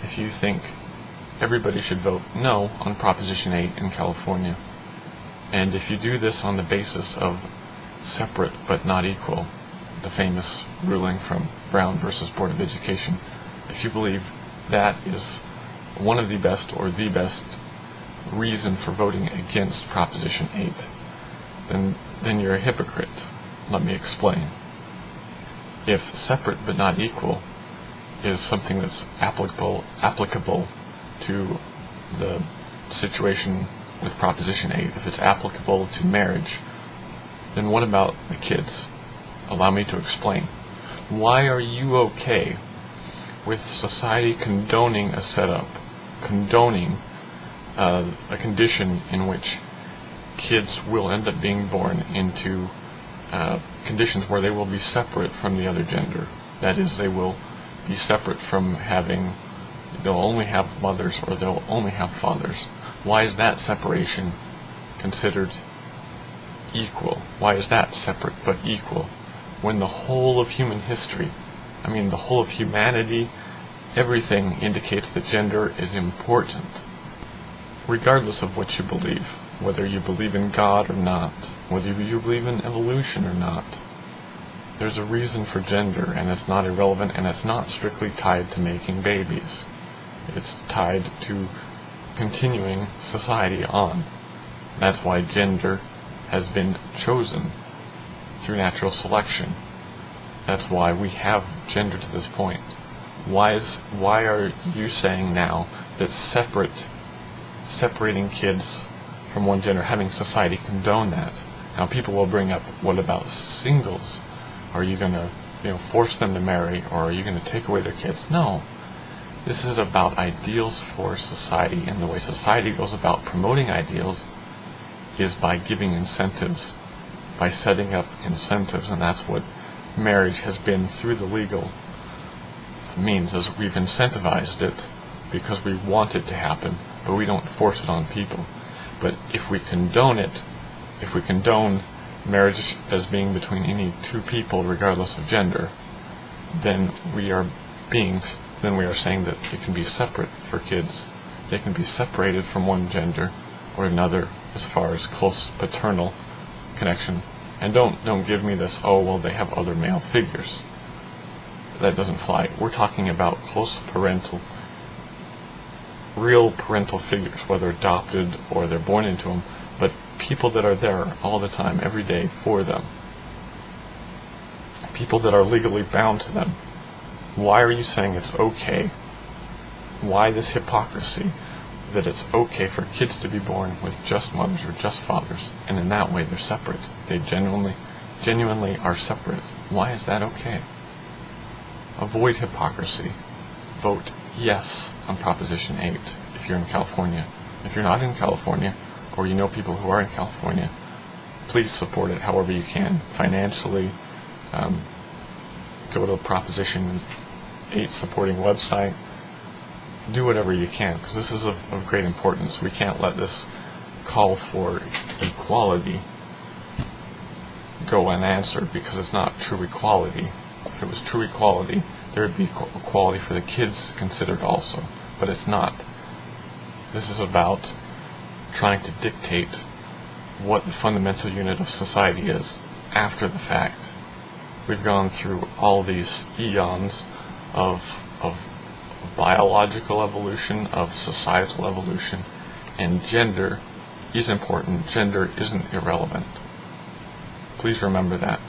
if you think everybody should vote no on Proposition 8 in California. And if you do this on the basis of separate but not equal, the famous ruling from Brown versus Board of Education, if you believe that is one of the best or the best reason for voting against Proposition 8, then you're a hypocrite. Let me explain. If separate but not equal is something that's applicable to the situation with Proposition 8, if it's applicable to marriage, then what about the kids? Allow me to explain. Why are you okay with society condoning a setup, condoning a condition in which kids will end up being born into conditions where they will be separate from the other gender? That is, they will be separate from they'll only have mothers or they'll only have fathers. Why is that separation considered equal? Why is that separate but equal? When the whole of human history, the whole of humanity, everything indicates that gender is important. Regardless of what you believe, whether you believe in God or not, whether you believe in evolution or not, there's a reason for gender, and it's not irrelevant, and it's not strictly tied to making babies. It's tied to continuing society on. That's why gender has been chosen through natural selection. That's why we have gender to this point. Why are you saying now that separating kids from one gender, having society condone that? Now people will bring up, what about singles? Are you going to force them to marry, or are you going to take away their kids? No. This is about ideals for society, and the way society goes about promoting ideals is by giving incentives, by setting up incentives, and that's what marriage has been through the legal means, as we've incentivized it because we want it to happen, but we don't force it on people. But if we condone it, if we condone marriage as being between any two people regardless of gender, then we are saying that it can be separate for kids. They can be separated from one gender or another as far as close paternal connection. And don't give me this, oh well, they have other male figures. That doesn't fly. We're talking about close real parental figures, whether adopted or they're born into them, but people that are there all the time, every day for them. People that are legally bound to them. Why are you saying it's okay? Why this hypocrisy that it's okay for kids to be born with just mothers or just fathers, and in that way they're separate? They genuinely are separate. Why is that okay? Avoid hypocrisy. Vote yes on Proposition 8 if you're in California. If you're not in California, or you know people who are in California, please support it however you can. Financially, go to a Proposition 8 supporting website. Do whatever you can, because this is of great importance. We can't let this call for equality go unanswered, because it's not true equality. If it was true equality, there would be equality for the kids considered also, but it's not. This is about trying to dictate what the fundamental unit of society is after the fact. We've gone through all these eons of biological evolution, of societal evolution, and gender is important. Gender isn't irrelevant. Please remember that.